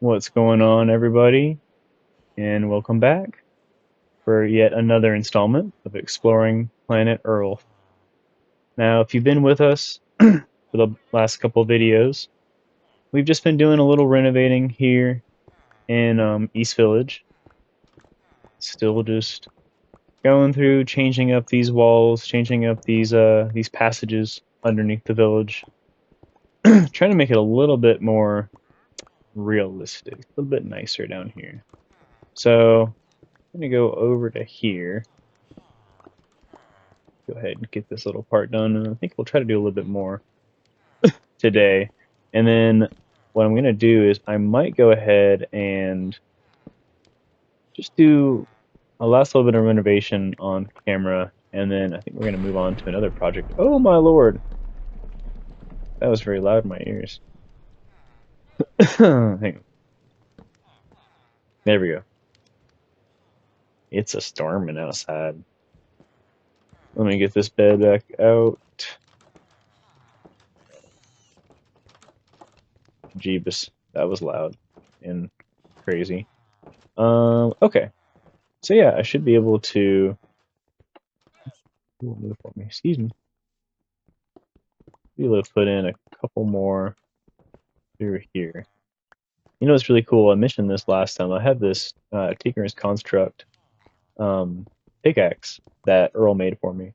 What's going on, everybody? And welcome back for yet another installment of Exploring Planet Earl. Now, if you've been with us for the last couple of videos, we've just been doing a little renovating here in East Village. Still just going through, changing up these walls, changing up these passages underneath the village, trying to make it a little bit more realistic, a little bit nicer down here. So I'm gonna go over to here. Go ahead and get this little part done, and I think we'll try to do a little bit more today. And then what I'm going to do is I might go ahead and just do a last little bit of renovation on camera, and then I think we're going to move on to another project. Oh my lord! That was very loud in my ears. Hang on. There we go. It's a storming outside. Let me get this bed back out. Jeebus, that was loud and crazy. Okay. So yeah, I should be able to. Move for me. Excuse me. Be able to put in a couple more through here. You know what's really cool? I mentioned this last time. I have this Tinker's Construct pickaxe that Earl made for me.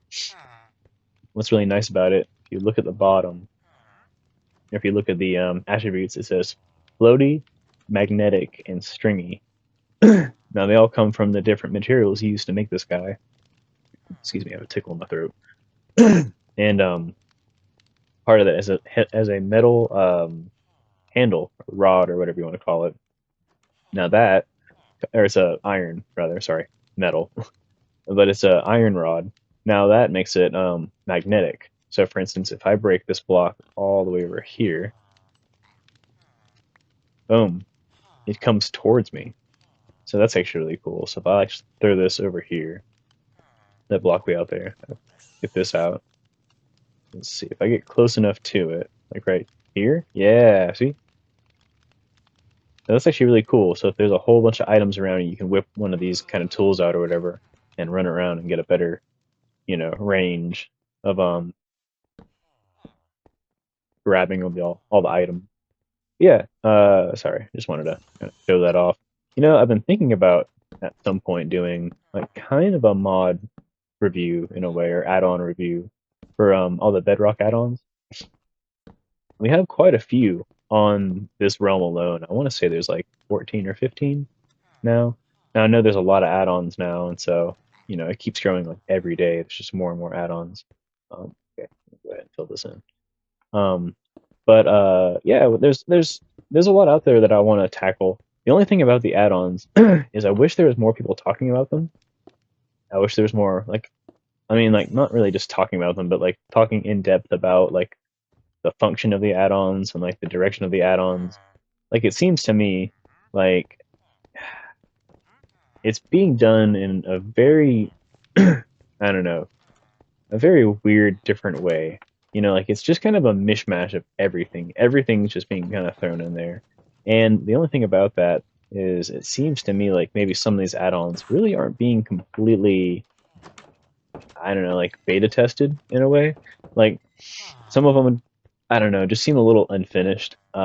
What's really nice about it, if you look at the bottom, if you look at the attributes, it says floaty, magnetic, and stringy. Now they all come from the different materials used to make this guy. Excuse me, I have a tickle in my throat. And part of that is as a metal handle, rod, or whatever you want to call it. Now that, or it's a iron rather, sorry, metal, but it's a iron rod. Now that makes it magnetic. So for instance, if I break this block all the way over here, boom, it comes towards me. So that's actually really cool. So if I like throw this over here, that block way out there, get this out. Let's see if I get close enough to it, like right here. Yeah, see? Now that's actually really cool. So if there's a whole bunch of items around you, you can whip one of these kind of tools out or whatever and run around and get a better, range of grabbing of all the item. Yeah, sorry, just wanted to kind of show that off. I've been thinking about at some point doing like kind of a mod review in a way, or add-on review for all the Bedrock add-ons. We have quite a few on this realm alone. I want to say there's like 14 or 15 now. Now I know there's a lot of add-ons now, and so it keeps growing like every day. There's just more and more add-ons. Okay, go ahead and fill this in. Um, but yeah, there's a lot out there that I want to tackle. The only thing about the add-ons is I wish there was more people talking about them. I wish there was more like, I mean, like not really just talking about them, but like talking in depth about like the function of the add-ons and like the direction of the add-ons. Like it seems to me like it's being done in a very I don't know, a very weird different way. Like it's just kind of a mishmash of everything. Everything's just being kind of thrown in there. And the only thing about that is it seems to me like maybe some of these add-ons really aren't being completely, I don't know, like beta tested in a way. Like some of them, I don't know, just seem a little unfinished. A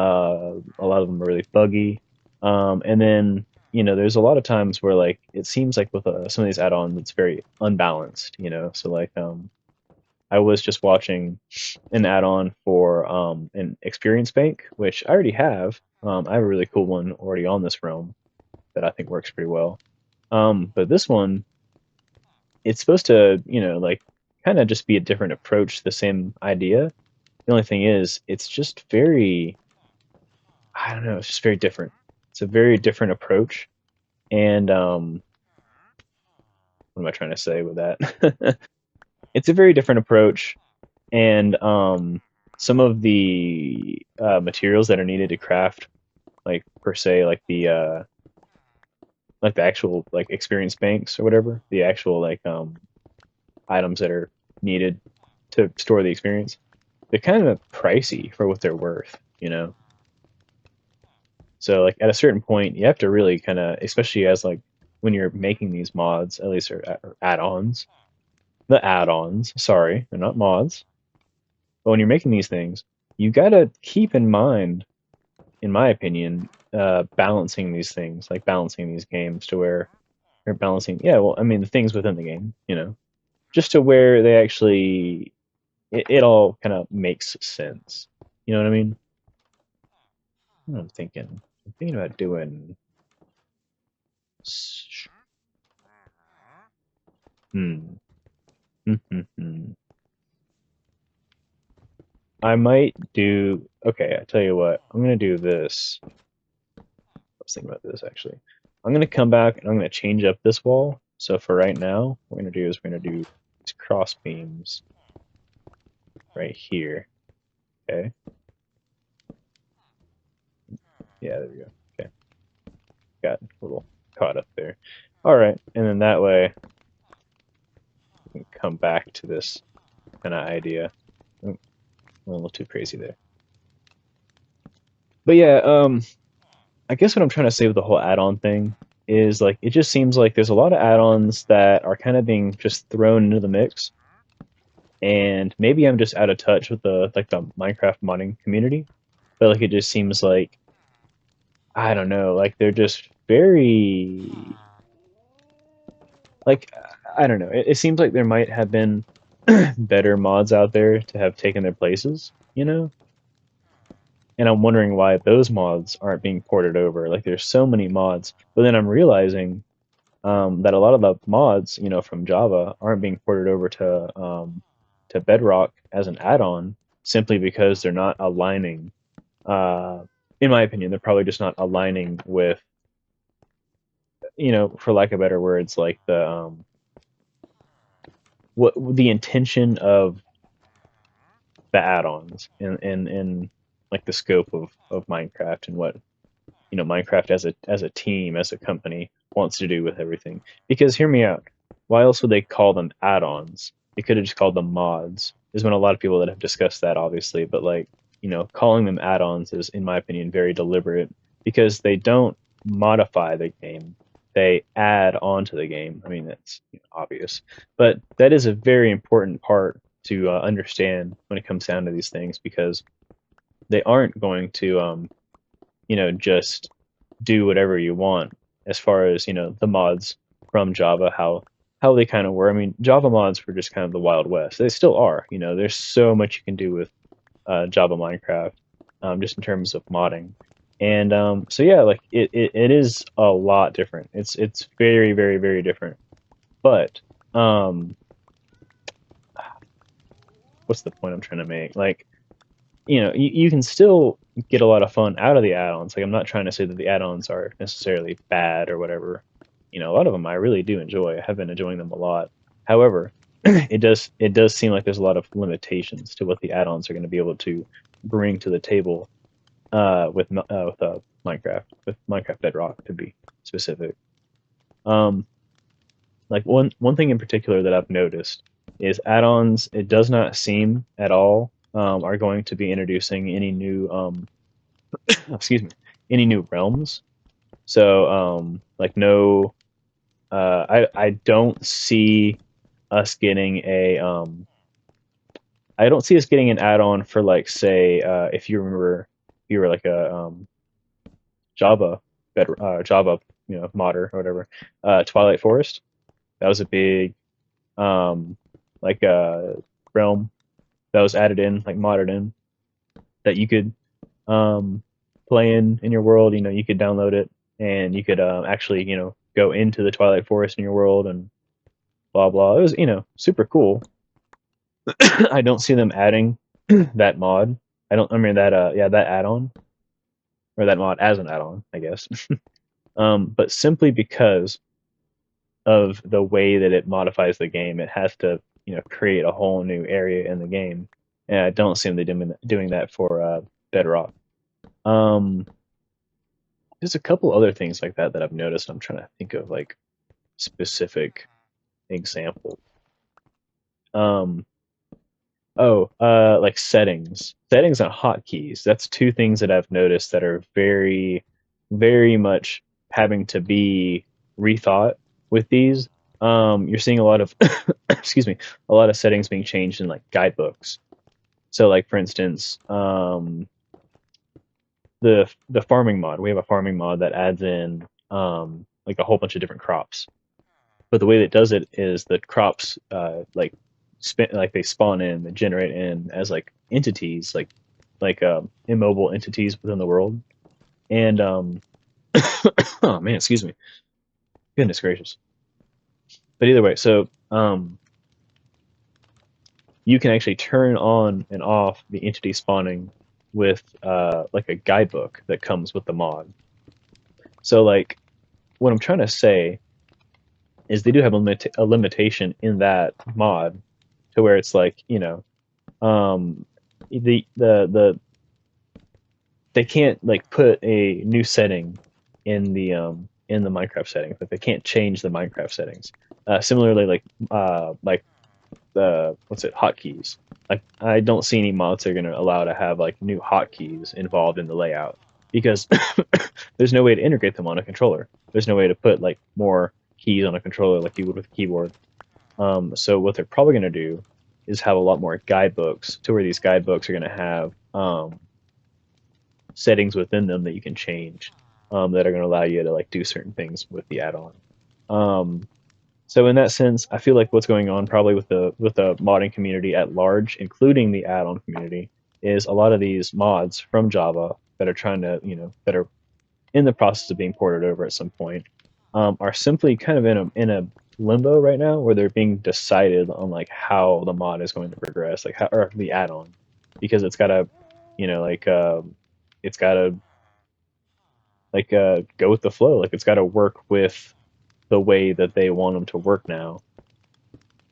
lot of them are really buggy. And then, there's a lot of times where like it seems like with some of these add-ons, it's very unbalanced. So like I was just watching an add-on for an experience bank, which I already have. I have a really cool one already on this realm that I think works pretty well. But this one, it's supposed to, like kind of just be a different approach to the same idea. The only thing is, it's just very, I don't know, it's just very different. It's a very different approach. And what am I trying to say with that? It's a very different approach, and some of the materials that are needed to craft, like per se, like the actual like experience banks or whatever, the actual like items that are needed to store the experience, they're kind of pricey for what they're worth. So like at a certain point, you have to really kind of, especially as like when you're making these mods, at least or add-ons, the add-ons. Sorry, they're not mods. But when you're making these things, you gotta keep in mind, in my opinion, balancing these things, like balancing these games to where or balancing. Yeah, well, I mean the things within the game, just to where they actually it all kind of makes sense. You know what I mean? What I'm thinking. I'm thinking about doing. Hmm. I might do. Okay, I tell you what. I'm gonna do this. I was thinking about this actually. I'm gonna come back and I'm gonna change up this wall. So for right now, what we're gonna do is we're gonna do these cross beams right here. Okay. Yeah, there we go. Okay. Got a little caught up there. All right, and then that way we can come back to this kind of idea. Oh, a little too crazy there. But yeah, I guess what I'm trying to say with the whole add-on thing is like it just seems like there's a lot of add-ons that are kind of being just thrown into the mix, and maybe I'm just out of touch with the Minecraft modding community, but like it just seems like I don't know, like they're just very like I don't know. It seems like there might have been better mods out there to have taken their places, and I'm wondering why those mods aren't being ported over. Like there's so many mods, but then I'm realizing that a lot of the mods, from Java aren't being ported over to Bedrock as an add-on simply because they're not aligning. Uh, in my opinion, they're probably just not aligning with, for lack of better words, like what the intention of the add-ons in like the scope of Minecraft and what Minecraft as a team, as a company wants to do with everything. Because hear me out, why else would they call them add-ons? They could have just called them mods. There's been a lot of people that have discussed that, obviously, but like calling them add-ons is, in my opinion, very deliberate because they don't modify the game. They add on to the game. I mean, that's obvious, but that is a very important part to understand when it comes down to these things because they aren't going to just do whatever you want as far as the mods from Java, how they kind of were. I mean, Java mods were just kind of the Wild West. They still are. There's so much you can do with Java Minecraft, just in terms of modding. And so yeah, like it is a lot different. It's very very very different. But um, what's the point I'm trying to make? Like you can still get a lot of fun out of the add-ons. Like I'm not trying to say that the add-ons are necessarily bad or whatever. A lot of them I really do enjoy. I have been enjoying them a lot. However, it does seem like there's a lot of limitations to what the add-ons are going to be able to bring to the table with Minecraft, with Minecraft Bedrock to be specific. Um, like one thing in particular that I've noticed is add-ons. It does not seem at all are going to be introducing any new excuse me, any new realms. So like no, I don't see us getting a I don't see us getting an add-on for like say if you remember you were like a Java Java modder or whatever Twilight Forest. That was a big um like realm that was added in, like modded in, that you could um, play in your world. You could download it and you could actually, go into the Twilight Forest in your world and blah blah. It was, super cool. I don't see them adding that mod. I don't. I mean that yeah, that add-on or that mod as an add-on, I guess. But simply because of the way that it modifies the game, it has to create a whole new area in the game, and I don't see them doing that for Bedrock. Um, there's a couple other things like that that I've noticed. I'm trying to think of like specific examples. Um, like settings and hotkeys. That's two things that I've noticed that are very. very much having to be rethought with these. You're seeing a lot of excuse me, a lot of settings being changed in like guidebooks. So like for instance, the farming mod. We have a farming mod that adds in like a whole bunch of different crops. But the way that it does it is the crops like they spawn in, they generate in as like entities, like immobile entities within the world. And oh man, excuse me, goodness gracious. But either way, so you can actually turn on and off the entity spawning with like a guidebook that comes with the mod. So like what I'm trying to say is they do have a limitation in that mod to where it's like um, the they can't like put a new setting in the Minecraft settings. Like they can't change the Minecraft settings. Similarly, like the what's it hotkeys. Like I don't see any mods that are going to allow to have like new hotkeys involved in the layout because there's no way to integrate them on a controller. There's no way to put like more keys on a controller like you would with a keyboard. So what they're probably going to do is have a lot more guidebooks to where these guidebooks are going to have settings within them that you can change that are going to allow you to like do certain things with the add-on. Um, so in that sense, I feel like what's going on probably with the modding community at large, including the add-on community, is a lot of these mods from Java that are trying to that are in the process of being ported over at some point are simply kind of in a limbo right now where they're being decided on like how the mod is going to progress, like how or the add-on, because it's got to, like it's got to go with the flow, like it's got to work with the way that they want them to work now,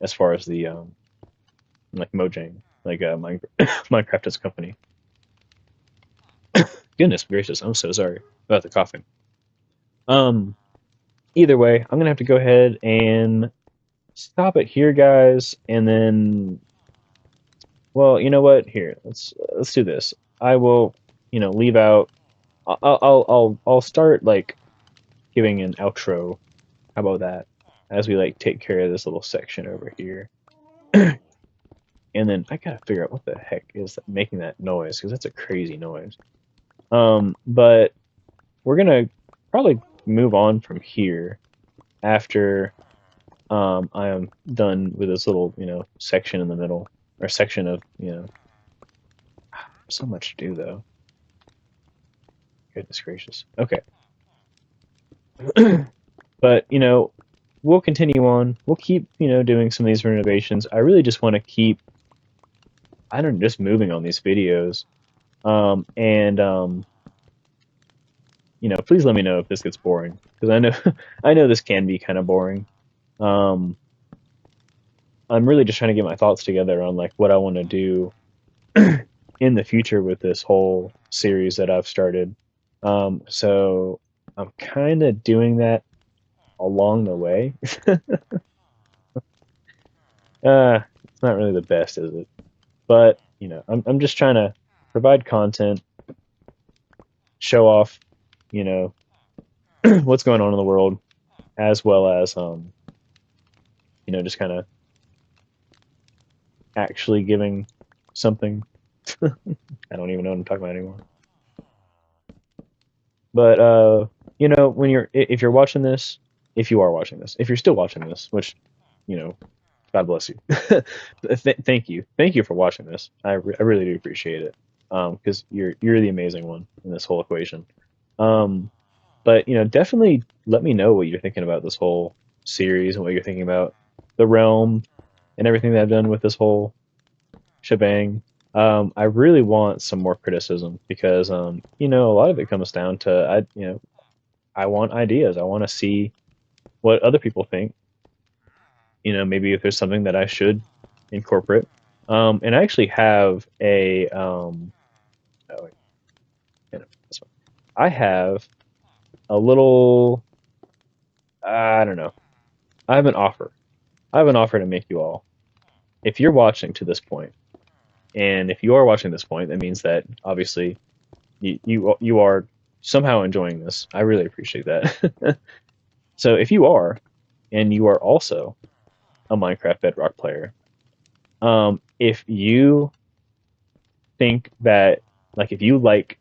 as far as the like Mojang, like Minecraft as a company. Goodness gracious, I'm so sorry about the coughing. Um, Either way, I'm gonna have to go ahead and stop it here, guys, and then, well, you know what? Here, let's do this. I will, leave out. I'll start like giving an outro. How about that? As we like take care of this little section over here, and then I gotta figure out what the heck is making that noise because that's a crazy noise. But we're gonna probably move on from here after I am done with this little, section in the middle, or section of, so much to do though. Goodness gracious. Okay. But, we'll continue on. We'll keep, doing some of these renovations. I really just want to keep, I don't know, just moving on these videos. And please let me know if this gets boring because I know I know this can be kind of boring. Um, I'm really just trying to get my thoughts together on like what I want to do in the future with this whole series that I've started. So I'm kind of doing that along the way. It's not really the best, is it? But I'm just trying to provide content, show off, you know, what's going on in the world, as well as just kind of actually giving something. I don't even know what I'm talking about anymore. But when if you're watching this, if you are watching this, if you're still watching this, which you know, God bless you. Thank you for watching this. I really do appreciate it. Because you're the amazing one in this whole equation. Um, but definitely let me know what you're thinking about this whole series and what you're thinking about the realm and everything that I've done with this whole shebang. I really want some more criticism because a lot of it comes down to I want ideas. I want to see what other people think. Maybe if there's something that I should incorporate. And I actually have a oh, wait, this one. I have a little I don't know. I have an offer. I have an offer to make you all. If you're watching to this point, and if you are watching this point, that means that obviously you are. somehow enjoying this. I really appreciate that. So if you are, and you are also a Minecraft Bedrock player, if you think that, like, if you like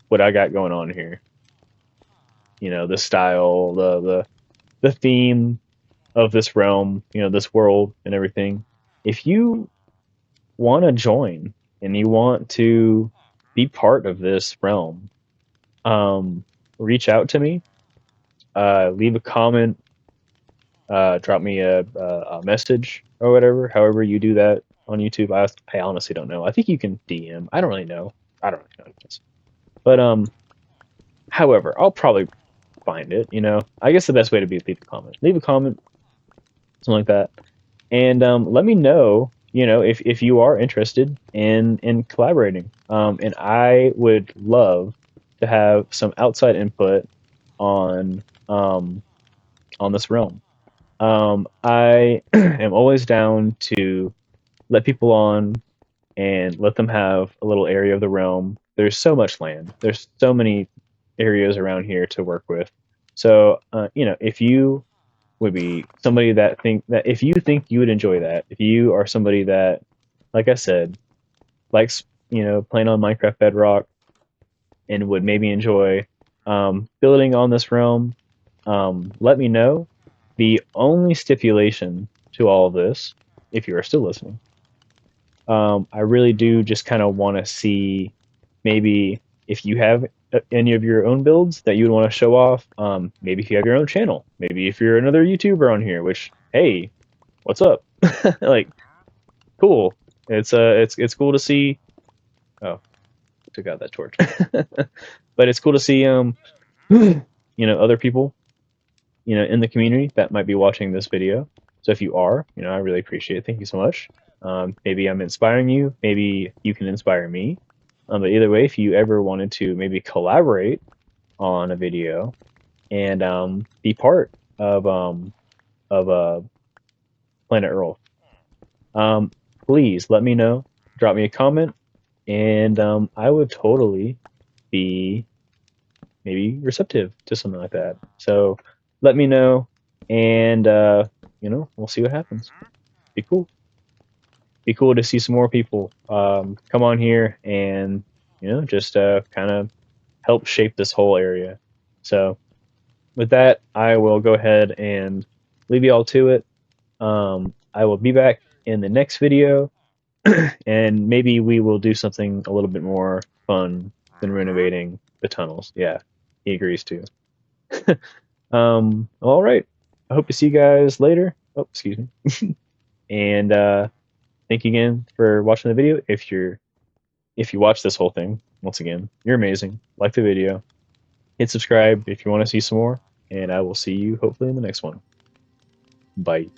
what I got going on here, the style, the theme of this realm, this world and everything, if you want to join and you want to be part of this realm, um, reach out to me, leave a comment, drop me a message or whatever. However you do that on YouTube, I honestly don't know. I think you can DM. I don't really know. I don't really know. But however, I'll probably find it. I guess the best way to be is leave a comment. Leave a comment, something like that, and let me know. If you are interested in collaborating. And I would love to have some outside input on on this realm. I am always down to let people on and let them have a little area of the realm. There's so much land. There's so many areas around here to work with. So, if you would be somebody that if you think you would enjoy that, if you are somebody that, like I said, likes, playing on Minecraft Bedrock and would maybe enjoy building on this realm, let me know. The only stipulation to all of this, if you are still listening, I really do just kind of want to see maybe if you have any of your own builds that you would want to show off. Maybe if you have your own channel, maybe if you're another YouTuber on here, which, hey, what's up? Like, cool. It's cool to see. Oh, took out that torch. But it's cool to see other people in the community that might be watching this video. So if you are, I really appreciate it. Thank you so much. Maybe I'm inspiring you. Maybe you can inspire me. But either way, if you ever wanted to maybe collaborate on a video and be part of Planet Earl, um, please let me know. Drop me a comment, and I would totally be maybe receptive to something like that. So let me know, and we'll see what happens. Be cool. Be cool to see some more people come on here and just kind of help shape this whole area. So with that, I will go ahead and leave you all to it. I will be back in the next video, and maybe we will do something a little bit more fun than renovating the tunnels. Yeah, he agrees too. All right. I hope to see you guys later. Oh, excuse me. And thank you again for watching the video. If you watch this whole thing, once again, you're amazing. Like the video, hit subscribe if you want to see some more, and I will see you hopefully in the next one. Bye.